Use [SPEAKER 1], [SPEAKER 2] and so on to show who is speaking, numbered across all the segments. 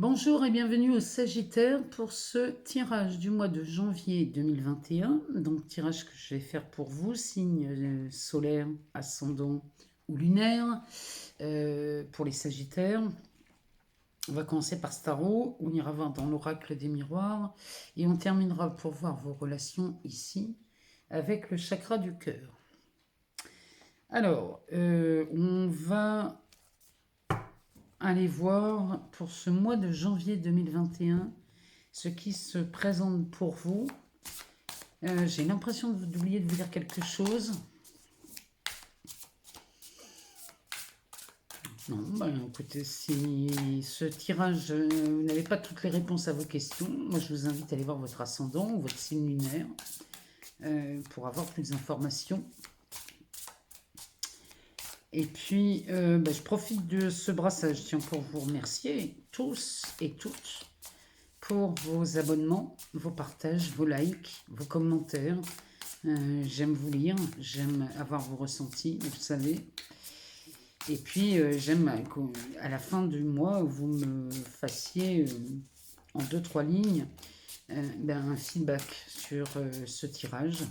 [SPEAKER 1] Bonjour et bienvenue au Sagittaire pour ce tirage du mois de janvier 2021. Donc tirage que je vais faire pour vous, signe solaire, ascendant ou lunaire, pour les Sagittaires. On va commencer par Starot, on ira voir dans l'oracle des miroirs et on terminera pour voir vos relations ici avec le chakra du cœur. Alors, on va aller voir pour ce mois de janvier 2021 ce qui se présente pour vous. J'ai l'impression d'oublier de vous dire quelque chose. Non, écoutez, si ce tirage, vous n'avez pas toutes les réponses à vos questions, moi je vous invite à aller voir votre ascendant ou votre signe lunaire pour avoir plus d'informations. Et puis, je profite de ce brassage, tiens, pour vous remercier tous et toutes pour vos abonnements, vos partages, vos likes, vos commentaires. J'aime vous lire, j'aime avoir vos ressentis, vous savez. Et puis, j'aime à la fin du mois, vous me fassiez en 2-3 lignes un feedback sur ce tirage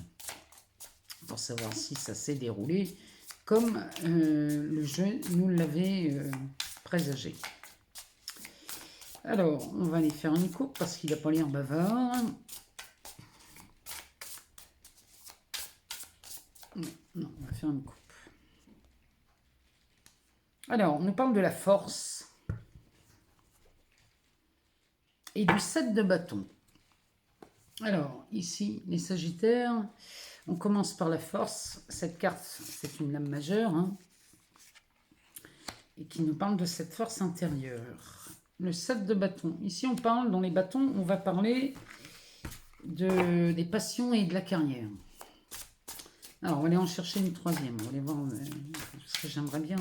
[SPEAKER 1] pour savoir si ça s'est déroulé comme le jeu nous l'avait présagé. Alors, on va aller faire une coupe parce qu'il n'a pas l'air bavard. Non, on va faire une coupe. Alors, on nous parle de la force et du 7 de bâton. Alors, ici, les Sagittaires, on commence par la force. Cette carte, c'est une lame majeure, et qui nous parle de cette force intérieure. Le 7 de bâton. Ici, on parle, dans les bâtons, on va parler des passions et de la carrière. Alors, on va aller en chercher une troisième. On va aller voir, parce que j'aimerais bien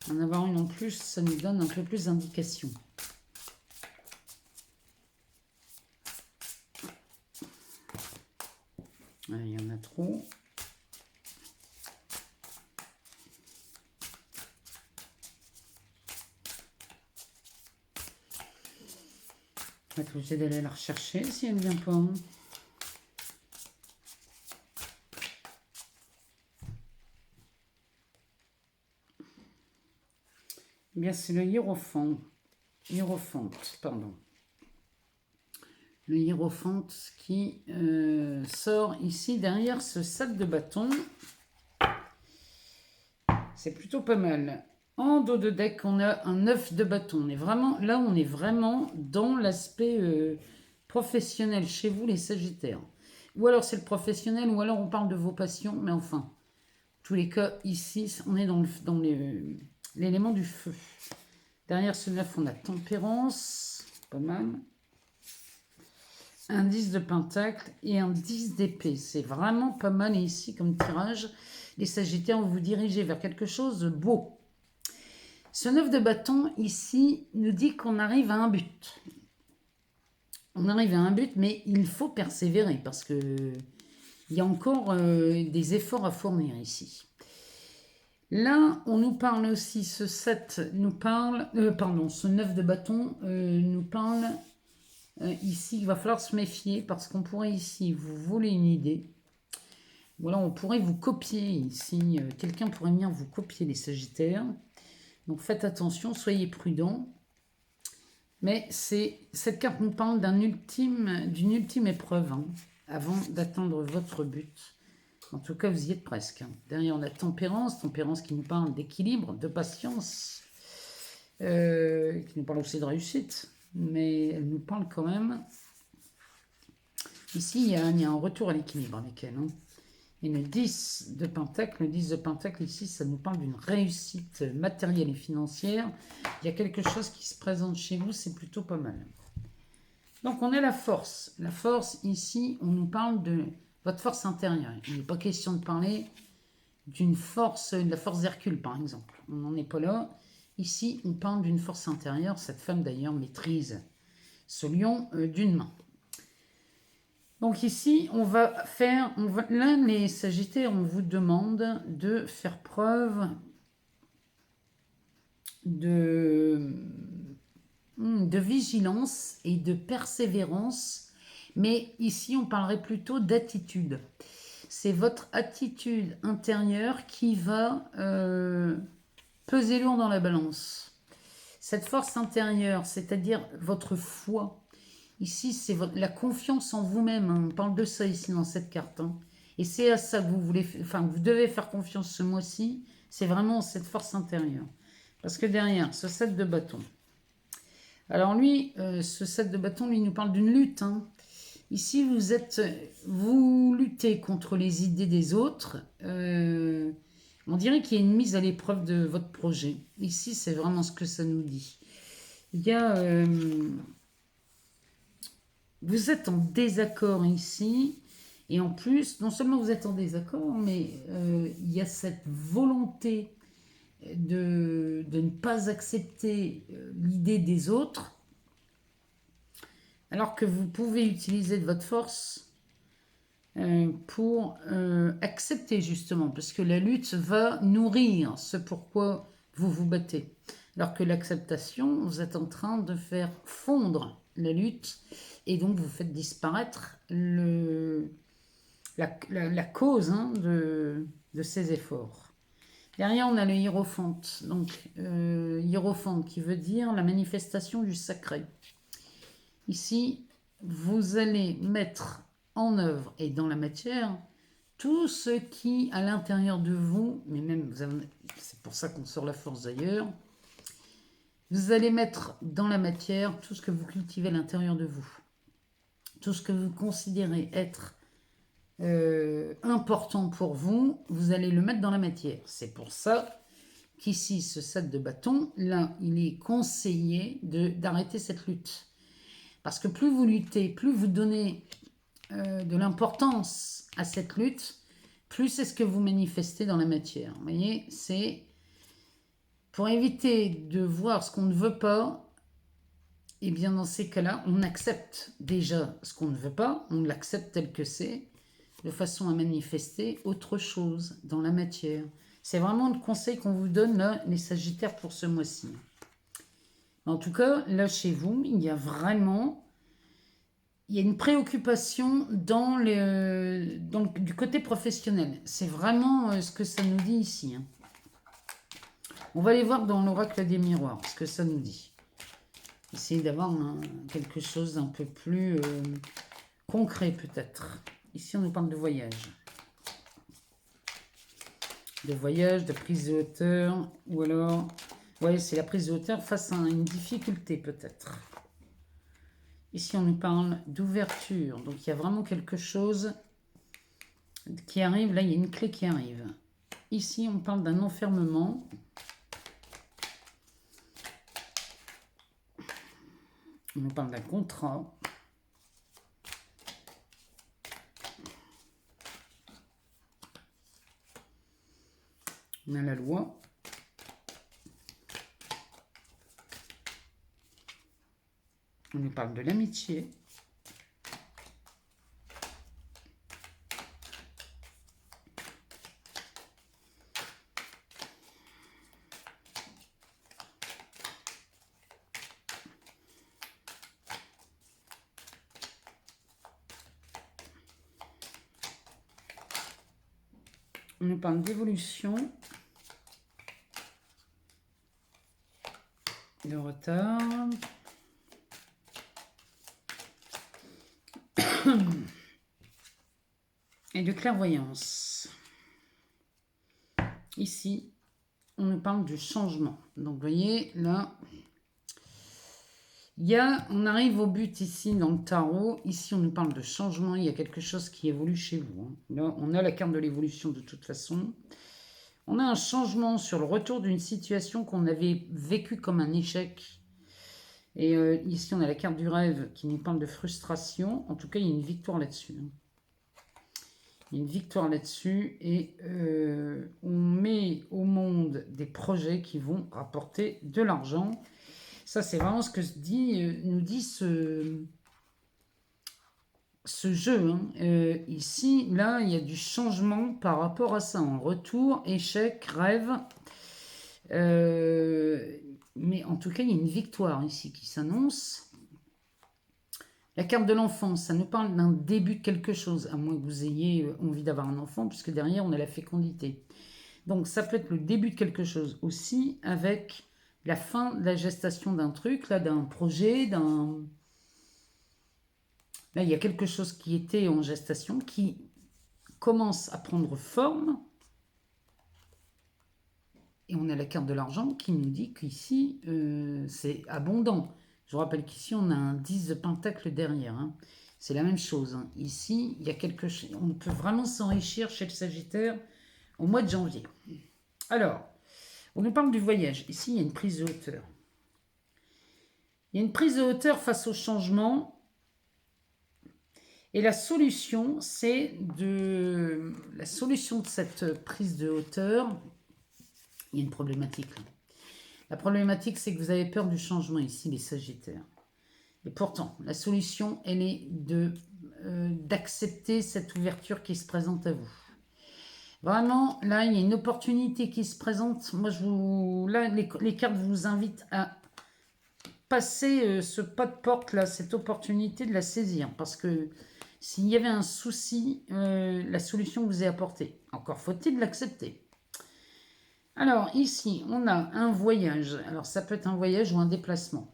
[SPEAKER 1] en avoir une en plus. Ça nous donne un peu plus d'indications. Il y en a trop. On va être obligé d'aller la rechercher si elle ne vient pas. Eh bien, c'est le hiérophante. Pardon. Le hiérophante qui sort ici derrière ce 7 de bâton. C'est plutôt pas mal. En dos de deck, on a un 9 de bâton. On est vraiment dans l'aspect professionnel chez vous, les Sagittaires. Ou alors c'est le professionnel, ou alors on parle de vos passions. Mais enfin, tous les cas, ici, on est dans l'élément du feu. Derrière ce 9, on a tempérance. Pas mal. Un 10 de pentacle et un 10 d'épée. C'est vraiment pas mal ici comme tirage. Les Sagittaires, vous vous dirigez vers quelque chose de beau. Ce 9 de bâton ici nous dit qu'on arrive à un but. On arrive à un but, mais il faut persévérer parce que il y a encore des efforts à fournir ici. Là, on nous parle aussi, ce 7 nous parle, ce 9 de bâton nous parle ici, il va falloir se méfier parce qu'on pourrait ici vous voler une idée. Ou alors on pourrait vous copier ici. Quelqu'un pourrait venir vous copier, les Sagittaires. Donc faites attention, soyez prudents. Mais cette carte nous parle d'une ultime épreuve avant d'atteindre votre but. En tout cas, vous y êtes presque. Derrière, on a tempérance qui nous parle d'équilibre, de patience, qui nous parle aussi de réussite. Mais elle nous parle quand même. Ici, il y a un retour à l'équilibre avec elle. Et le 10 de pentacle, ici, ça nous parle d'une réussite matérielle et financière. Il y a quelque chose qui se présente chez vous, c'est plutôt pas mal. Donc, on a la force. La force, ici, on nous parle de votre force intérieure. Il n'est pas question de parler d'une force, de la force d'Hercule, par exemple. On n'en est pas là. Ici, on parle d'une force intérieure. Cette femme, d'ailleurs, maîtrise ce lion d'une main. Donc ici, là, les Sagittaires, on vous demande de faire preuve de de vigilance et de persévérance, mais ici on parlerait plutôt d'attitude. C'est votre attitude intérieure qui va peser lourd dans la balance. Cette force intérieure, c'est-à-dire votre foi, ici c'est la confiance en vous-même, hein. On parle de ça ici dans cette carte, hein. Et c'est à ça que vous voulez, enfin vous devez faire confiance ce mois-ci, c'est vraiment cette force intérieure. Parce que derrière, ce 7 de bâton. Alors lui, ce 7 de bâton, lui nous parle d'une lutte, hein. Ici, vous luttez contre les idées des autres. On dirait qu'il y a une mise à l'épreuve de votre projet. Ici, c'est vraiment ce que ça nous dit. Il y a, vous êtes en désaccord ici. Et en plus, non seulement vous êtes en désaccord, mais il y a cette volonté de ne pas accepter l'idée des autres, alors que vous pouvez utiliser de votre force pour accepter justement, parce que la lutte va nourrir ce pourquoi vous vous battez. Alors que l'acceptation, vous êtes en train de faire fondre la lutte, et donc vous faites disparaître la cause, hein, de ces efforts. Derrière, on a le hiérophante. Donc, hiérophante qui veut dire la manifestation du sacré. Ici, vous allez mettre en œuvre et dans la matière tout ce qui, à l'intérieur de vous, mais même, c'est pour ça qu'on sort la force d'ailleurs, vous allez mettre dans la matière tout ce que vous cultivez à l'intérieur de vous. Tout ce que vous considérez être important pour vous, vous allez le mettre dans la matière. C'est pour ça qu'ici, ce 7 de bâton, là, il est conseillé d'arrêter cette lutte. Parce que plus vous luttez, plus vous donnez de l'importance à cette lutte, plus c'est ce que vous manifestez dans la matière. Vous voyez, c'est pour éviter de voir ce qu'on ne veut pas. Et bien dans ces cas-là, on accepte déjà ce qu'on ne veut pas, on l'accepte tel que c'est, de façon à manifester autre chose dans la matière. C'est vraiment le conseil qu'on vous donne, là, les Sagittaires, pour ce mois-ci. En tout cas, là, chez vous, il y a vraiment... Il y a une préoccupation du côté professionnel. C'est vraiment ce que ça nous dit ici, hein. On va aller voir dans l'oracle des miroirs ce que ça nous dit. Essayer d'avoir quelque chose d'un peu plus concret, peut-être. Ici, on nous parle de voyage. De voyage, de prise de hauteur, ou alors... Ouais, c'est la prise de hauteur face à une difficulté, peut-être. Ici, on nous parle d'ouverture. Donc, il y a vraiment quelque chose qui arrive. Là, il y a une clé qui arrive. Ici, on parle d'un enfermement. On nous parle d'un contrat. On a la loi. On nous parle de l'amitié. On nous parle d'évolution, de retard, et de clairvoyance. Ici, on nous parle du changement. Donc, vous voyez, là, on arrive au but ici dans le tarot. Ici, on nous parle de changement. Il y a quelque chose qui évolue chez vous, hein. Là, on a la carte de l'évolution de toute façon. On a un changement sur le retour d'une situation qu'on avait vécue comme un échec. Et ici, on a la carte du rêve qui nous parle de frustration. En tout cas, il y a une victoire là-dessus, hein. Il y a une victoire là-dessus. Et on met au monde des projets qui vont rapporter de l'argent. Ça, c'est vraiment ce que nous dit ce jeu, hein. Ici, là, il y a du changement par rapport à ça. En retour, échec, rêve. Mais en tout cas, il y a une victoire ici qui s'annonce. La carte de l'enfant, ça nous parle d'un début de quelque chose, à moins que vous ayez envie d'avoir un enfant, puisque derrière, on a la fécondité. Donc, ça peut être le début de quelque chose aussi, avec la fin de la gestation d'un truc, là, d'un projet, d'un... Là, il y a quelque chose qui était en gestation, qui commence à prendre forme. Et on a la carte de l'argent qui nous dit qu'ici, c'est abondant. Je vous rappelle qu'ici, on a un 10 de pentacle derrière. Hein. C'est la même chose. Hein. Ici, il y a quelque chose. On peut vraiment s'enrichir chez le Sagittaire au mois de janvier. Alors, on nous parle du voyage. Ici, il y a une prise de hauteur. Il y a une prise de hauteur face au changement. Et la solution, c'est de... La solution de cette prise de hauteur, il y a une problématique là. La problématique, c'est que vous avez peur du changement ici, les Sagittaires. Et pourtant, la solution, elle est d'accepter cette ouverture qui se présente à vous. Vraiment, là, il y a une opportunité qui se présente. Moi, là, les cartes vous invitent à passer ce pas de porte, là, cette opportunité de la saisir. Parce que s'il y avait un souci, la solution vous est apportée. Encore faut-il l'accepter. Alors, ici, on a un voyage. Alors, ça peut être un voyage ou un déplacement.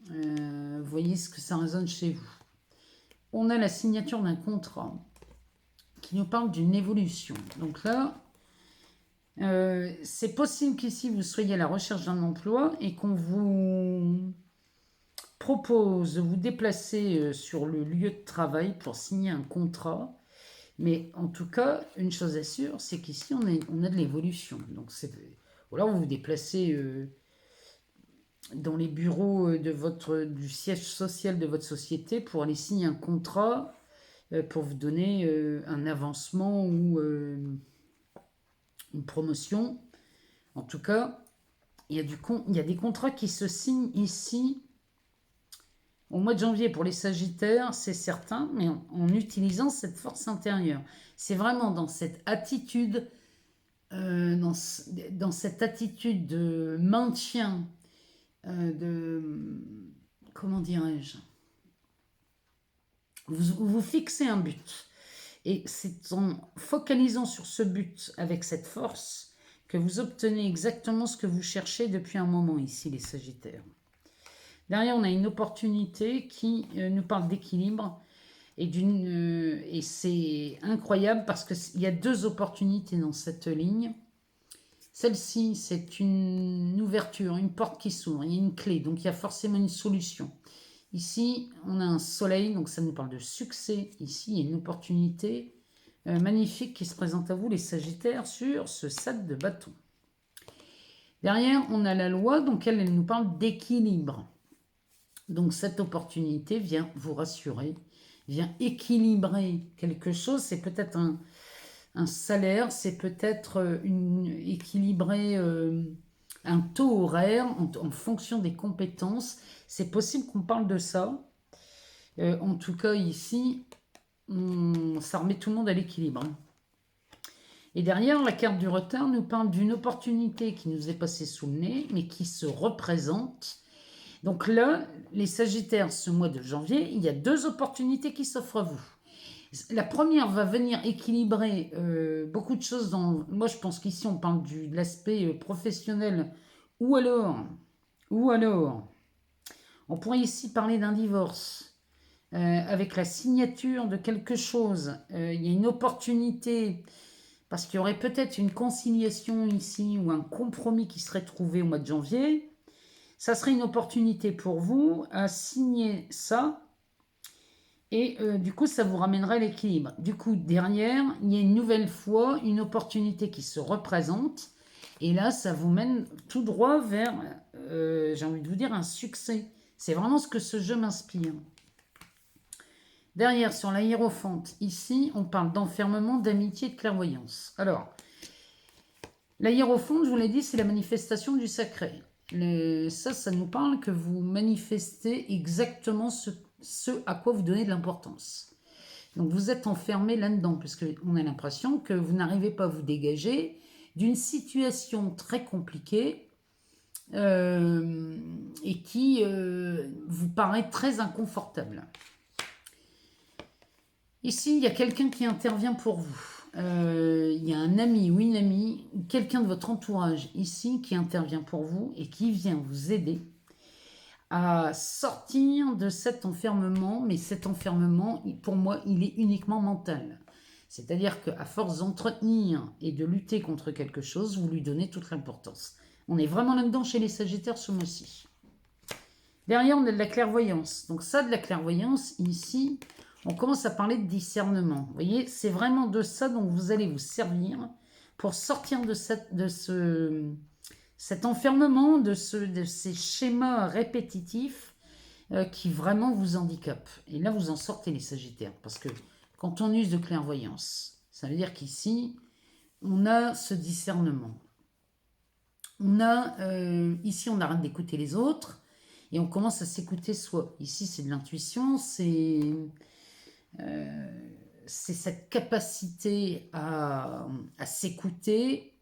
[SPEAKER 1] Vous voyez ce que ça résonne chez vous. On a la signature d'un contrat qui nous parle d'une évolution. Donc là, c'est possible qu'ici, vous soyez à la recherche d'un emploi et qu'on vous propose de vous déplacer sur le lieu de travail pour signer un contrat. Mais en tout cas, une chose est sûre, c'est qu'ici, on a de l'évolution. Donc, voilà, vous vous déplacez dans les bureaux du siège social de votre société pour aller signer un contrat pour vous donner un avancement ou une promotion. En tout cas, il y a des contrats qui se signent ici au mois de janvier pour les Sagittaires, c'est certain, mais en utilisant cette force intérieure. C'est vraiment dans cette attitude, dans cette attitude de maintien, comment dirais-je, vous fixez un but. Et c'est en focalisant sur ce but avec cette force que vous obtenez exactement ce que vous cherchez depuis un moment ici, les Sagittaires. Derrière, on a une opportunité qui nous parle d'équilibre. Et c'est incroyable parce qu'il y a deux opportunités dans cette ligne. Celle-ci, c'est une ouverture, une porte qui s'ouvre, il y a une clé, donc il y a forcément une solution. Ici, on a un soleil, donc ça nous parle de succès. Ici, il y a une opportunité magnifique qui se présente à vous, les Sagittaires, sur ce 7 de bâton. Derrière, on a la loi, donc elle nous parle d'équilibre. Donc cette opportunité vient vous rassurer, vient équilibrer quelque chose. C'est peut-être un salaire, c'est peut-être équilibrer un taux horaire en fonction des compétences. C'est possible qu'on parle de ça. En tout cas, ici, ça remet tout le monde à l'équilibre. Et derrière, la carte du retard nous parle d'une opportunité qui nous est passée sous le nez, mais qui se représente. Donc là, les Sagittaires, ce mois de janvier, il y a deux opportunités qui s'offrent à vous. La première va venir équilibrer beaucoup de choses. Moi, je pense qu'ici, on parle de l'aspect professionnel. Ou alors, on pourrait ici parler d'un divorce. Avec la signature de quelque chose. Il y a une opportunité, parce qu'il y aurait peut-être une conciliation ici, ou un compromis qui serait trouvé au mois de janvier. Ça serait une opportunité pour vous à signer ça. Et du coup, ça vous ramènerait l'équilibre. Du coup, derrière, il y a une nouvelle fois une opportunité qui se représente. Et là, ça vous mène tout droit vers, j'ai envie de vous dire, un succès. C'est vraiment ce que ce jeu m'inspire. Derrière, sur la hiérophante, ici, on parle d'enfermement, d'amitié et de clairvoyance. Alors, la hiérophante, je vous l'ai dit, c'est la manifestation du sacré. Ça nous parle que vous manifestez exactement ce à quoi vous donnez de l'importance. Donc vous êtes enfermé là-dedans, puisqu'on a l'impression que vous n'arrivez pas à vous dégager d'une situation très compliquée et qui vous paraît très inconfortable. Ici, il y a quelqu'un qui intervient pour vous. Il y a un ami ou une amie, ou quelqu'un de votre entourage ici qui intervient pour vous et qui vient vous aider à sortir de cet enfermement. Mais cet enfermement, pour moi, il est uniquement mental. C'est-à-dire qu'à force d'entretenir et de lutter contre quelque chose, vous lui donnez toute l'importance. On est vraiment là-dedans chez les Sagittaires ce mois-ci. Derrière, on a de la clairvoyance. Donc ça, de la clairvoyance, ici, on commence à parler de discernement. Vous voyez, c'est vraiment de ça dont vous allez vous servir pour sortir de cet enfermement, de ces schémas répétitifs qui vraiment vous handicapent. Et là, vous en sortez les Sagittaires. Parce que quand on use de clairvoyance, ça veut dire qu'ici, on a ce discernement. Ici, on arrête d'écouter les autres et on commence à s'écouter soi. Ici, c'est de l'intuition, c'est cette capacité à s'écouter,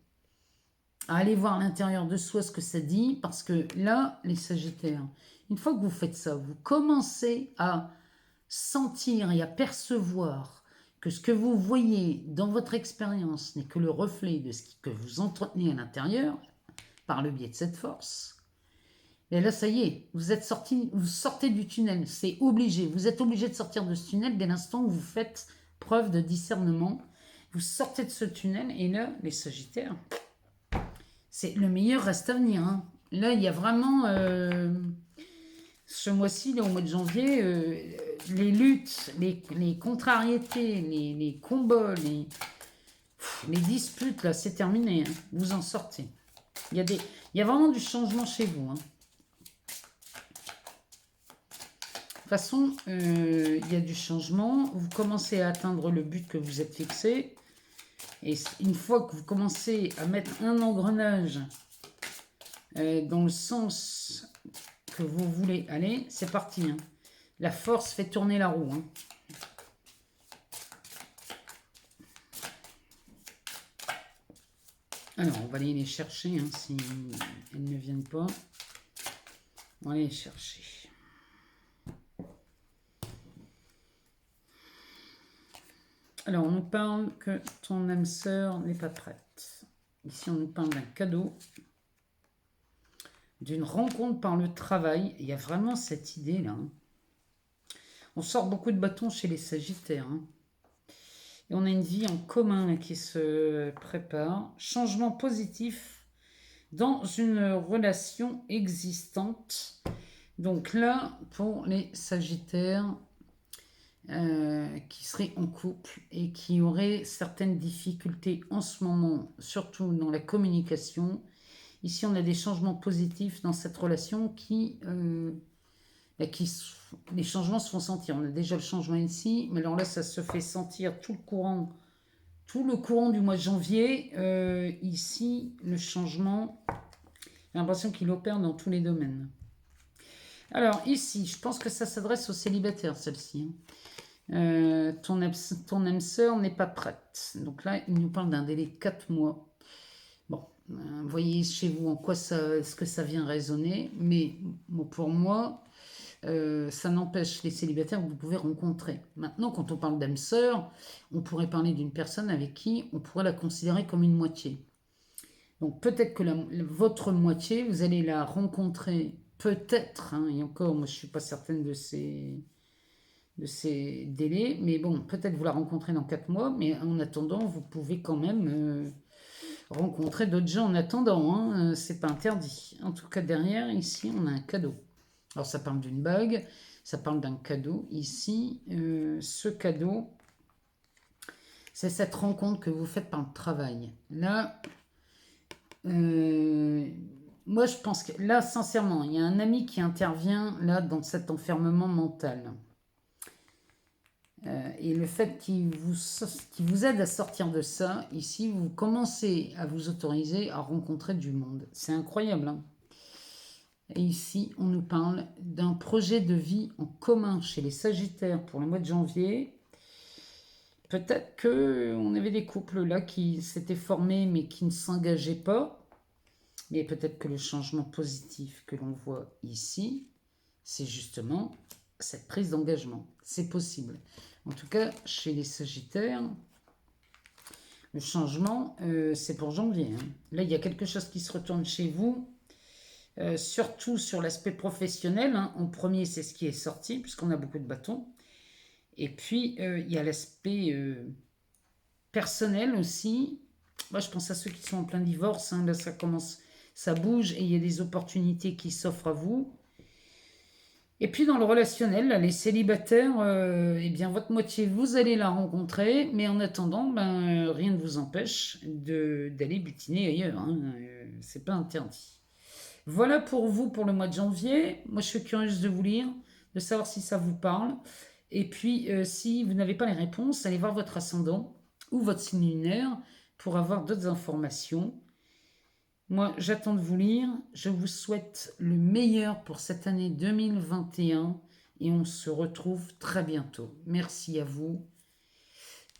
[SPEAKER 1] à aller voir à l'intérieur de soi ce que ça dit, parce que là, les Sagittaires, une fois que vous faites ça, vous commencez à sentir et à percevoir que ce que vous voyez dans votre expérience n'est que le reflet de ce que vous entretenez à l'intérieur, par le biais de cette force. Et là, ça y est, vous sortez du tunnel, c'est obligé. Vous êtes obligé de sortir de ce tunnel dès l'instant où vous faites preuve de discernement. Vous sortez de ce tunnel et là, les Sagittaires, c'est le meilleur reste à venir. Hein. Là, il y a vraiment, ce mois-ci, au mois de janvier, les luttes, les contrariétés, les combats, les disputes, là, c'est terminé. Hein. Vous en sortez. Il y a vraiment du changement chez vous. Hein. De toute façon, il y a du changement. Vous commencez à atteindre le but que vous êtes fixé. Et une fois que vous commencez à mettre un engrenage dans le sens que vous voulez aller, c'est parti. Hein. La force fait tourner la roue. Hein. Alors, on va aller les chercher, hein, si elles ne viennent pas. On va aller les chercher. Alors, on nous parle que ton âme sœur n'est pas prête. Ici, on nous parle d'un cadeau, d'une rencontre par le travail. Il y a vraiment cette idée-là. Hein. On sort beaucoup de bâtons chez les Sagittaires. Hein. Et on a une vie en commun là, qui se prépare. Changement positif dans une relation existante. Donc là, pour les Sagittaires qui seraient en couple et qui auraient certaines difficultés en ce moment, surtout dans la communication. Ici, on a des changements positifs dans cette relation les changements se font sentir. On a déjà le changement ici, mais alors là, ça se fait sentir tout le courant du mois de janvier. Ici, le changement, j'ai l'impression qu'il opère dans tous les domaines. Alors ici, je pense que ça s'adresse aux célibataires, celle-ci. Ton âme sœur n'est pas prête. Donc là, il nous parle d'un délai de 4 mois. Bon, voyez chez vous en quoi ce que ça vient résonner. Mais pour moi, ça n'empêche les célibataires que vous pouvez rencontrer. Maintenant, quand on parle d'âme sœur, on pourrait parler d'une personne avec qui on pourrait la considérer comme une moitié. Donc peut-être que votre moitié, vous allez la rencontrer, peut-être, hein, et encore, moi je ne suis pas certaine de ces délais, mais bon, peut-être vous la rencontrez dans 4 mois, mais en attendant, vous pouvez quand même rencontrer d'autres gens en attendant, hein, c'est pas interdit. En tout cas, derrière, ici, on a un cadeau. Alors ça parle d'une bague, ça parle d'un cadeau. Ici, ce cadeau, c'est cette rencontre que vous faites par le travail. Là, moi je pense que là, sincèrement, il y a un ami qui intervient là dans cet enfermement mental. Et le fait qu'il vous aide à sortir de ça, ici, vous commencez à vous autoriser à rencontrer du monde. C'est incroyable, hein. Et ici, on nous parle d'un projet de vie en commun chez les Sagittaires pour le mois de janvier. Peut-être qu'on avait des couples là qui s'étaient formés mais qui ne s'engageaient pas. Mais peut-être que le changement positif que l'on voit ici, c'est justement cette prise d'engagement. C'est possible. En tout cas, chez les Sagittaires, le changement, c'est pour janvier. Hein. Là, il y a quelque chose qui se retourne chez vous, surtout sur l'aspect professionnel. Hein. En premier, c'est ce qui est sorti, puisqu'on a beaucoup de bâtons. Et puis, il y a l'aspect personnel aussi. Moi, je pense à ceux qui sont en plein divorce. Hein. Là, ça commence, ça bouge et il y a des opportunités qui s'offrent à vous. Et puis dans le relationnel, là, les célibataires, eh bien votre moitié, vous allez la rencontrer, mais en attendant, rien ne vous empêche d'aller butiner ailleurs. Hein, c'est pas interdit. Voilà pour vous pour le mois de janvier. Moi, je suis curieuse de vous lire, de savoir si ça vous parle. Et puis, si vous n'avez pas les réponses, allez voir votre ascendant ou votre signe lunaire pour avoir d'autres informations. Moi, j'attends de vous lire. Je vous souhaite le meilleur pour cette année 2021 et on se retrouve très bientôt. Merci à vous.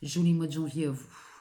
[SPEAKER 1] Joli mois de janvier à vous.